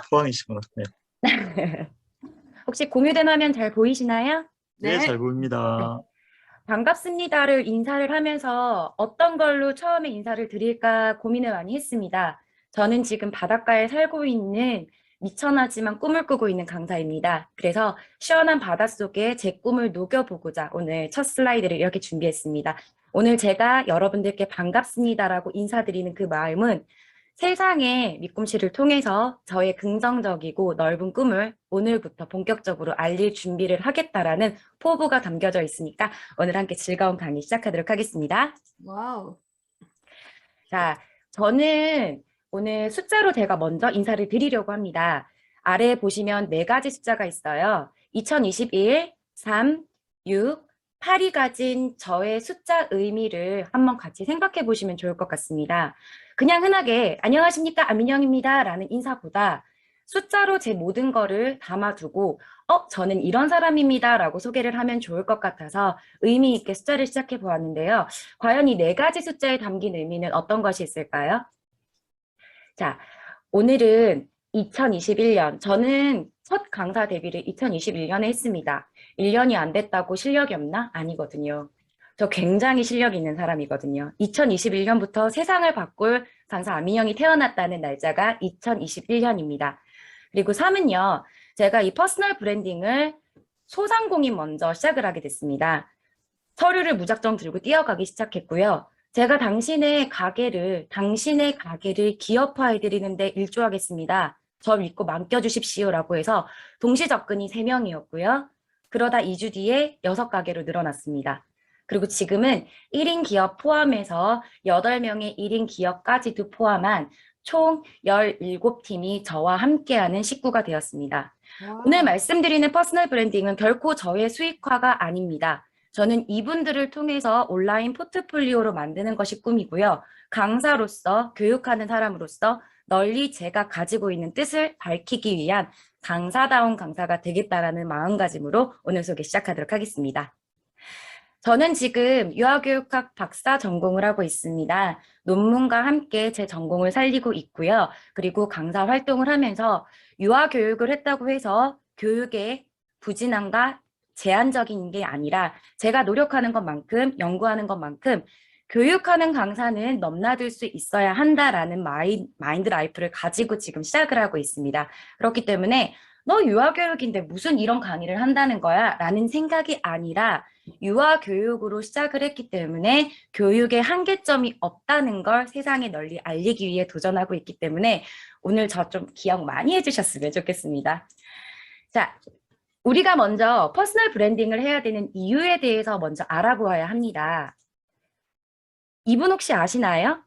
포항이신 것 같네요. 혹시 공유된 화면 잘 보이시나요? 네, 잘 네. 네. 보입니다. 반갑습니다를 인사를 하면서 어떤 걸로 처음에 인사를 드릴까 고민을 많이 했습니다. 저는 지금 바닷가에 살고 있는 미천하지만 꿈을 꾸고 있는 강사입니다. 그래서 시원한 바닷속에 제 꿈을 녹여보고자 오늘 첫 슬라이드를 이렇게 준비했습니다. 오늘 제가 여러분들께 반갑습니다라고 인사드리는 그 마음은 세상의 밑꿈치를 통해서 저의 긍정적이고 넓은 꿈을 오늘부터 본격적으로 알릴 준비를 하겠다라는 포부가 담겨져 있으니까 오늘 함께 즐거운 강의 시작하도록 하겠습니다. 와우. 자, 저는 오늘 숫자로 제가 먼저 인사를 드리려고 합니다. 아래에 보시면 네 가지 숫자가 있어요. 2021, 3, 6, 8이 가진 저의 숫자 의미를 한번 같이 생각해 보시면 좋을 것 같습니다. 그냥 흔하게 안녕하십니까 안민영입니다 라는 인사보다 숫자로 제 모든 거를 담아두고 저는 이런 사람입니다 라고 소개를 하면 좋을 것 같아서 의미 있게 숫자를 시작해 보았는데요. 과연 이 네 가지 숫자에 담긴 의미는 어떤 것이 있을까요? 자, 오늘은 2021년, 저는 첫 강사 데뷔를 2021년에 했습니다. 1년이 안 됐다고 실력이 없나? 아니거든요. 저 굉장히 실력 있는 사람이거든요. 2021년부터 세상을 바꿀 강사 안민영이 태어났다는 날짜가 2021년입니다. 그리고 3은요, 제가 이 퍼스널 브랜딩을 소상공인 먼저 시작을 하게 됐습니다. 서류를 무작정 들고 뛰어가기 시작했고요. 제가 당신의 가게를 기업화해드리는데 일조하겠습니다. 저 믿고 맡겨주십시오라고 해서 동시 접근이 3명이었고요. 그러다 2주 뒤에 6가게로 늘어났습니다. 그리고 지금은 1인 기업 포함해서 8명의 1인 기업까지도 포함한 총 17팀이 저와 함께하는 식구가 되었습니다. 오늘 와우. 말씀드리는 퍼스널 브랜딩은 결코 저의 수익화가 아닙니다. 저는 이분들을 통해서 온라인 포트폴리오로 만드는 것이 꿈이고요. 강사로서, 교육하는 사람으로서 널리 제가 가지고 있는 뜻을 밝히기 위한 강사다운 강사가 되겠다라는 마음가짐으로 오늘 소개 시작하도록 하겠습니다. 저는 지금 유아교육학 박사 전공을 하고 있습니다. 논문과 함께 제 전공을 살리고 있고요. 그리고 강사 활동을 하면서 유아교육을 했다고 해서 교육의 부진함과 제한적인 게 아니라 제가 노력하는 것만큼 연구하는 것만큼 교육하는 강사는 넘나들 수 있어야 한다라는 마인드 라이프를 가지고 지금 시작을 하고 있습니다. 그렇기 때문에 너 유아교육인데 무슨 이런 강의를 한다는 거야? 라는 생각이 아니라 유아교육으로 시작을 했기 때문에 교육에 한계점이 없다는 걸 세상에 널리 알리기 위해 도전하고 있기 때문에 오늘 저 좀 기억 많이 해주셨으면 좋겠습니다. 자, 우리가 먼저 퍼스널 브랜딩을 해야 되는 이유에 대해서 먼저 알아보아야 합니다. 이분 혹시 아시나요?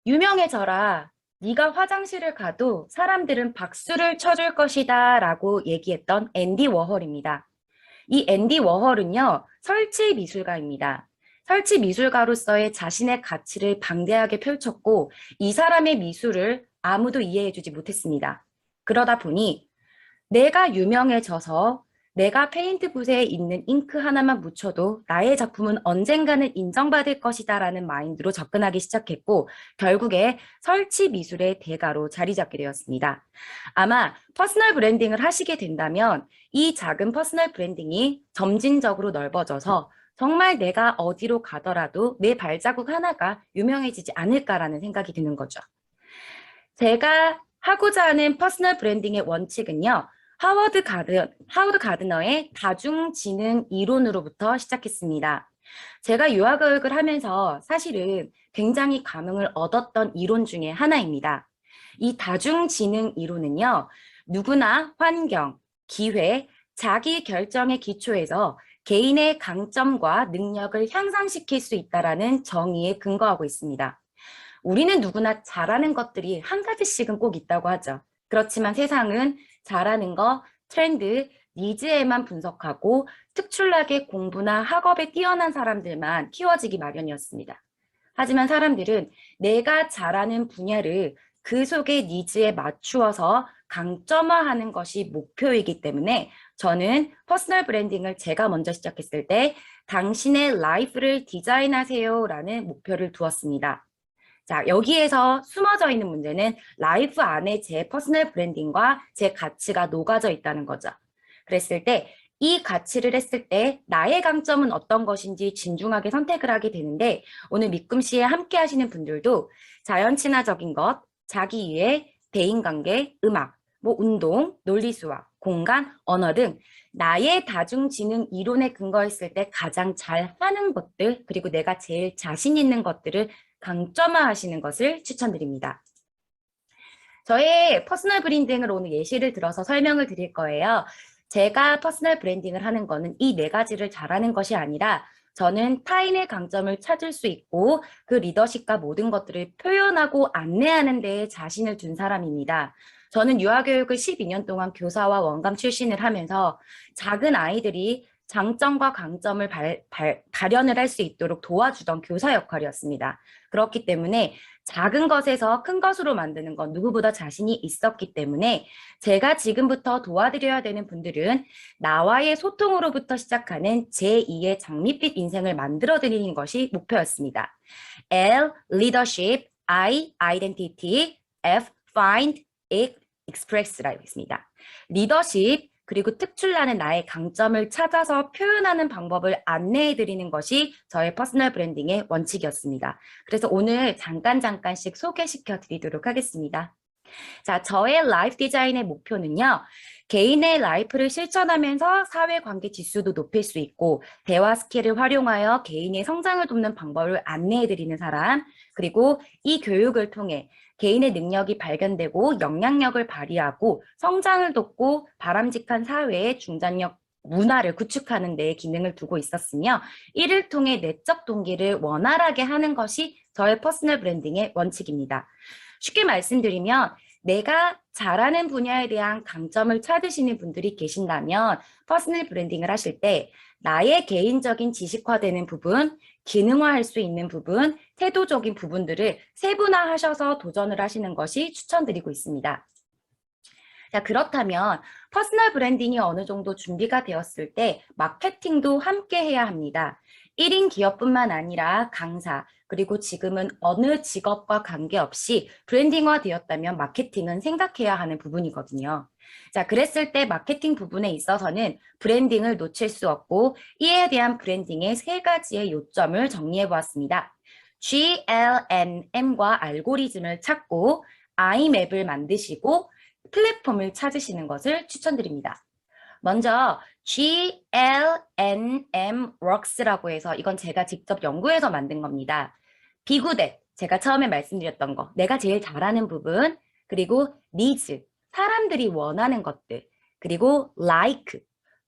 유명해져라. 네가 화장실을 가도 사람들은 박수를 쳐줄 것이다 라고 얘기했던 앤디 워홀입니다. 이 앤디 워홀은요, 설치 미술가입니다. 설치 미술가로서의 자신의 가치를 방대하게 펼쳤고 이 사람의 미술을 아무도 이해해주지 못했습니다. 그러다 보니 내가 유명해져서 내가 페인트붓에 있는 잉크 하나만 묻혀도 나의 작품은 언젠가는 인정받을 것이다 라는 마인드로 접근하기 시작했고 결국에 설치 미술의 대가로 자리 잡게 되었습니다. 아마 퍼스널 브랜딩을 하시게 된다면 이 작은 퍼스널 브랜딩이 점진적으로 넓어져서 정말 내가 어디로 가더라도 내 발자국 하나가 유명해지지 않을까라는 생각이 드는 거죠. 제가 하고자 하는 퍼스널 브랜딩의 원칙은요. 하워드 가드너의 다중지능 이론으로부터 시작했습니다. 제가 유아교육을 하면서 사실은 굉장히 감흥을 얻었던 이론 중에 하나입니다. 이 다중지능 이론은요. 누구나 환경, 기회, 자기 결정의 기초에서 개인의 강점과 능력을 향상시킬 수 있다는 정의에 근거하고 있습니다. 우리는 누구나 잘하는 것들이 한 가지씩은 꼭 있다고 하죠. 그렇지만 세상은 잘하는 거, 트렌드, 니즈에만 분석하고 특출나게 공부나 학업에 뛰어난 사람들만 키워지기 마련이었습니다. 하지만 사람들은 내가 잘하는 분야를 그 속의 니즈에 맞추어서 강점화하는 것이 목표이기 때문에 저는 퍼스널 브랜딩을 제가 먼저 시작했을 때 당신의 라이프를 디자인하세요 라는 목표를 두었습니다. 자, 여기에서 숨어져 있는 문제는 라이프 안에 제 퍼스널 브랜딩과 제 가치가 녹아져 있다는 거죠. 그랬을 때 이 가치를 했을 때 나의 강점은 어떤 것인지 진중하게 선택을 하게 되는데 오늘 믿금씨에 함께 하시는 분들도 자연 친화적인 것, 자기 이해, 대인관계, 음악, 뭐 운동, 논리수학, 공간, 언어 등 나의 다중지능 이론에 근거했을 때 가장 잘하는 것들 그리고 내가 제일 자신 있는 것들을 강점화하시는 것을 추천드립니다. 저의 퍼스널 브랜딩을 오늘 예시를 들어서 설명을 드릴 거예요. 제가 퍼스널 브랜딩을 하는 거는 이 네 가지를 잘하는 것이 아니라 저는 타인의 강점을 찾을 수 있고 그 리더십과 모든 것들을 표현하고 안내하는 데에 자신을 둔 사람입니다. 저는 유아교육을 12년 동안 교사와 원감 출신을 하면서 작은 아이들이 장점과 강점을 발현을 할 수 있도록 도와주던 교사 역할이었습니다. 그렇기 때문에 작은 것에서 큰 것으로 만드는 건 누구보다 자신이 있었기 때문에 제가 지금부터 도와드려야 되는 분들은 나와의 소통으로부터 시작하는 제2의 장밋빛 인생을 만들어드리는 것이 목표였습니다. L. Leadership, I. Identity, F. Find, Express라고 있습니다. 리더십, 그리고 특출나는 나의 강점을 찾아서 표현하는 방법을 안내해드리는 것이 저의 퍼스널 브랜딩의 원칙이었습니다. 그래서 오늘 잠깐씩 소개시켜 드리도록 하겠습니다. 자, 저의 라이프 디자인의 목표는요. 개인의 라이프를 실천하면서 사회관계 지수도 높일 수 있고 대화 스킬을 활용하여 개인의 성장을 돕는 방법을 안내해드리는 사람, 그리고 이 교육을 통해 개인의 능력이 발견되고 영향력을 발휘하고 성장을 돕고 바람직한 사회의 중장력 문화를 구축하는 데 기능을 두고 있었으며 이를 통해 내적 동기를 원활하게 하는 것이 저의 퍼스널 브랜딩의 원칙입니다. 쉽게 말씀드리면 내가 잘하는 분야에 대한 강점을 찾으시는 분들이 계신다면 퍼스널 브랜딩을 하실 때 나의 개인적인 지식화되는 부분, 기능화할 수 있는 부분, 태도적인 부분들을 세분화하셔서 도전을 하시는 것이 추천드리고 있습니다. 자, 그렇다면 퍼스널 브랜딩이 어느 정도 준비가 되었을 때 마케팅도 함께 해야 합니다. 1인 기업뿐만 아니라 강사, 그리고 지금은 어느 직업과 관계없이 브랜딩화 되었다면 마케팅은 생각해야 하는 부분이거든요. 자, 그랬을 때 마케팅 부분에 있어서는 브랜딩을 놓칠 수 없고 이에 대한 브랜딩의 3가지의 요점을 정리해 보았습니다. GLNM과 알고리즘을 찾고 아이맵을 만드시고 플랫폼을 찾으시는 것을 추천드립니다. 먼저 GLNM Works라고 해서 이건 제가 직접 연구해서 만든 겁니다. 비구댓, 제가 처음에 말씀드렸던 거, 내가 제일 잘하는 부분, 그리고 needs, 사람들이 원하는 것들, 그리고 like,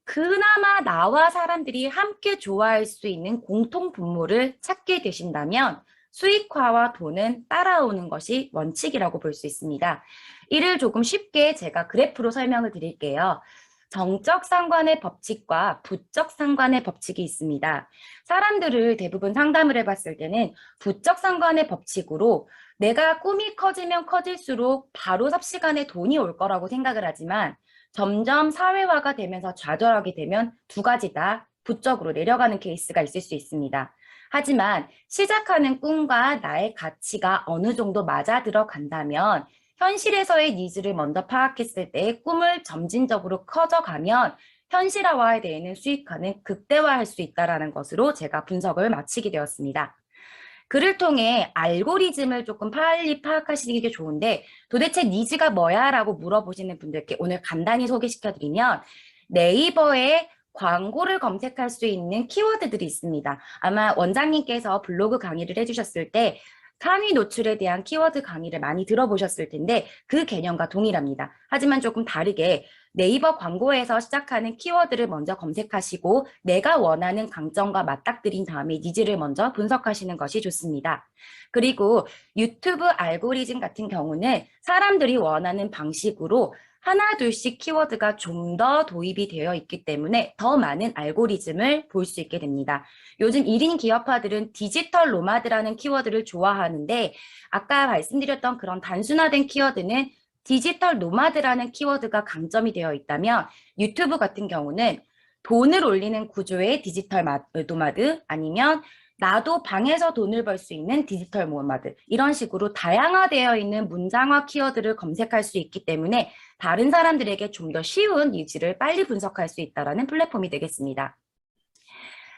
그나마 나와 사람들이 함께 좋아할 수 있는 공통 분모를 찾게 되신다면 수익화와 돈은 따라오는 것이 원칙이라고 볼 수 있습니다. 이를 조금 쉽게 제가 그래프로 설명을 드릴게요. 정적 상관의 법칙과 부적 상관의 법칙이 있습니다. 사람들을 대부분 상담을 해봤을 때는 부적 상관의 법칙으로 내가 꿈이 커지면 커질수록 바로 삽시간에 돈이 올 거라고 생각을 하지만 점점 사회화가 되면서 좌절하게 되면 2가지다 부적으로 내려가는 케이스가 있을 수 있습니다. 하지만 시작하는 꿈과 나의 가치가 어느 정도 맞아 들어간다면 현실에서의 니즈를 먼저 파악했을 때 꿈을 점진적으로 커져가면 현실화에 대해는 수익화는 극대화할 수 있다는 것으로 제가 분석을 마치게 되었습니다. 글을 통해 알고리즘을 조금 빨리 파악하시는 게 좋은데 도대체 니즈가 뭐야? 라고 물어보시는 분들께 오늘 간단히 소개시켜드리면 네이버에 광고를 검색할 수 있는 키워드들이 있습니다. 아마 원장님께서 블로그 강의를 해주셨을 때 상위 노출에 대한 키워드 강의를 많이 들어보셨을 텐데 그 개념과 동일합니다. 하지만 조금 다르게 네이버 광고에서 시작하는 키워드를 먼저 검색하시고 내가 원하는 강점과 맞닥뜨린 다음에 니즈를 먼저 분석하시는 것이 좋습니다. 그리고 유튜브 알고리즘 같은 경우는 사람들이 원하는 방식으로 하나 둘씩 키워드가 좀 더 도입이 되어 있기 때문에 더 많은 알고리즘을 볼 수 있게 됩니다. 요즘 1인 기업화들은 디지털 노마드라는 키워드를 좋아하는데 아까 말씀드렸던 그런 단순화된 키워드는 디지털 노마드라는 키워드가 강점이 되어 있다면 유튜브 같은 경우는 돈을 올리는 구조의 디지털 노마드 아니면 나도 방에서 돈을 벌 수 있는 디지털 노마드 이런 식으로 다양화되어 있는 문장화 키워드를 검색할 수 있기 때문에 다른 사람들에게 좀 더 쉬운 니즈를 빨리 분석할 수 있다는 플랫폼이 되겠습니다.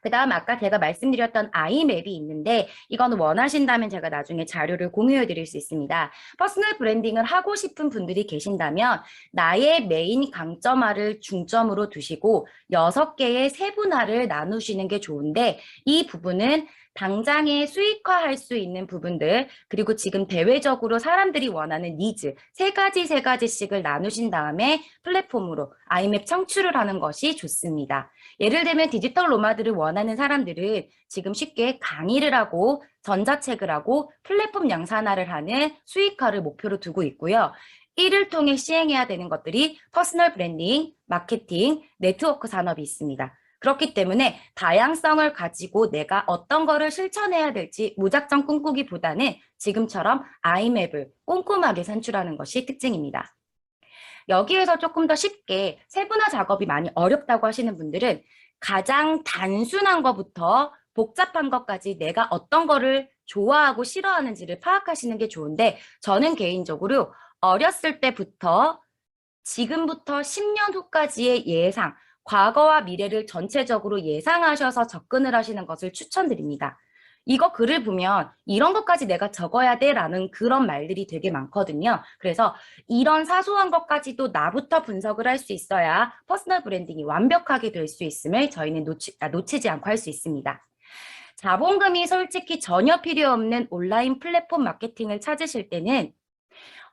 그 다음 아까 제가 말씀드렸던 아이맵이 있는데 이거는 원하신다면 제가 나중에 자료를 공유해 드릴 수 있습니다. 퍼스널 브랜딩을 하고 싶은 분들이 계신다면 나의 메인 강점화를 중점으로 두시고 6개의 세분화를 나누시는 게 좋은데 이 부분은 당장에 수익화할 수 있는 부분들 그리고 지금 대외적으로 사람들이 원하는 니즈 세 가지씩을 나누신 다음에 플랫폼으로 아이맵 창출을 하는 것이 좋습니다. 예를 들면 디지털 노마드를 원하는 사람들은 지금 쉽게 강의를 하고 전자책을 하고 플랫폼 양산화를 하는 수익화를 목표로 두고 있고요. 이를 통해 시행해야 되는 것들이 퍼스널 브랜딩, 마케팅, 네트워크 산업이 있습니다. 그렇기 때문에 다양성을 가지고 내가 어떤 거를 실천해야 될지 무작정 꿈꾸기보다는 지금처럼 아이맵을 꼼꼼하게 산출하는 것이 특징입니다. 여기에서 조금 더 쉽게 세분화 작업이 많이 어렵다고 하시는 분들은 가장 단순한 것부터 복잡한 것까지 내가 어떤 거를 좋아하고 싫어하는지를 파악하시는 게 좋은데 저는 개인적으로 어렸을 때부터 지금부터 10년 후까지의 예상, 과거와 미래를 전체적으로 예상하셔서 접근을 하시는 것을 추천드립니다. 이거 글을 보면 이런 것까지 내가 적어야 돼 라는 그런 말들이 되게 많거든요. 그래서 이런 사소한 것까지도 나부터 분석을 할 수 있어야 퍼스널 브랜딩이 완벽하게 될 수 있음을 저희는 놓치지 않고 할 수 있습니다. 자본금이 솔직히 전혀 필요 없는 온라인 플랫폼 마케팅을 찾으실 때는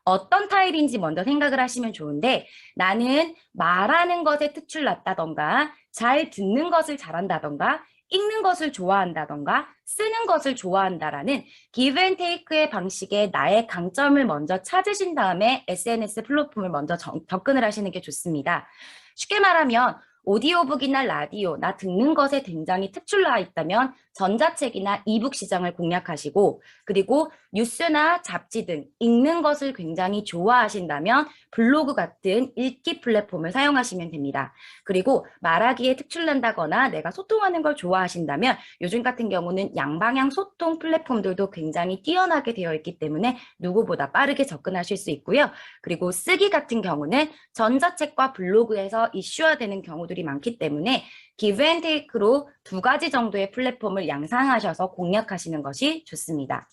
어떤 타입인지 먼저 생각을 하시면 좋은데 나는 말하는 것에 특출났다던가 잘 듣는 것을 잘한다던가 읽는 것을 좋아한다던가 쓰는 것을 좋아한다라는 기브 앤 테이크의 방식에 나의 강점을 먼저 찾으신 다음에 SNS 플랫폼을 먼저 접근을 하시는 게 좋습니다. 쉽게 말하면 오디오북이나 라디오, 나 듣는 것에 굉장히 특출나 있다면 전자책이나 이북 시장을 공략하시고 그리고 뉴스나 잡지 등 읽는 것을 굉장히 좋아하신다면 블로그 같은 읽기 플랫폼을 사용하시면 됩니다. 그리고 말하기에 특출난다거나 내가 소통하는 걸 좋아하신다면 요즘 같은 경우는 양방향 소통 플랫폼들도 굉장히 뛰어나게 되어 있기 때문에 누구보다 빠르게 접근하실 수 있고요. 그리고 쓰기 같은 경우는 전자책과 블로그에서 이슈화되는 경우들이 많기 때문에 기브 앤 테이크로 2가지 정도의 플랫폼을 양상하셔서 공략하시는 것이 좋습니다.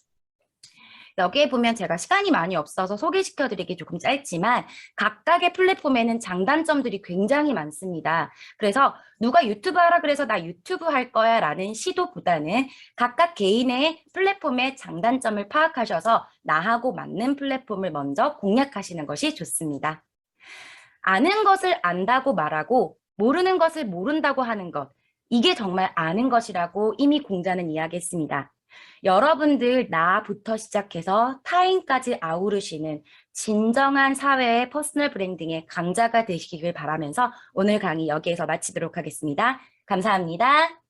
여기에 보면 제가 시간이 많이 없어서 소개시켜드리기 조금 짧지만 각각의 플랫폼에는 장단점들이 굉장히 많습니다. 그래서 누가 유튜브 하라 그래서 나 유튜브 할 거야 라는 시도보다는 각각 개인의 플랫폼의 장단점을 파악하셔서 나하고 맞는 플랫폼을 먼저 공략하시는 것이 좋습니다. 아는 것을 안다고 말하고 모르는 것을 모른다고 하는 것, 이게 정말 아는 것이라고 이미 공자는 이야기했습니다. 여러분들 나부터 시작해서 타인까지 아우르시는 진정한 사회의 퍼스널 브랜딩의 강자가 되시길 바라면서 오늘 강의 여기에서 마치도록 하겠습니다. 감사합니다.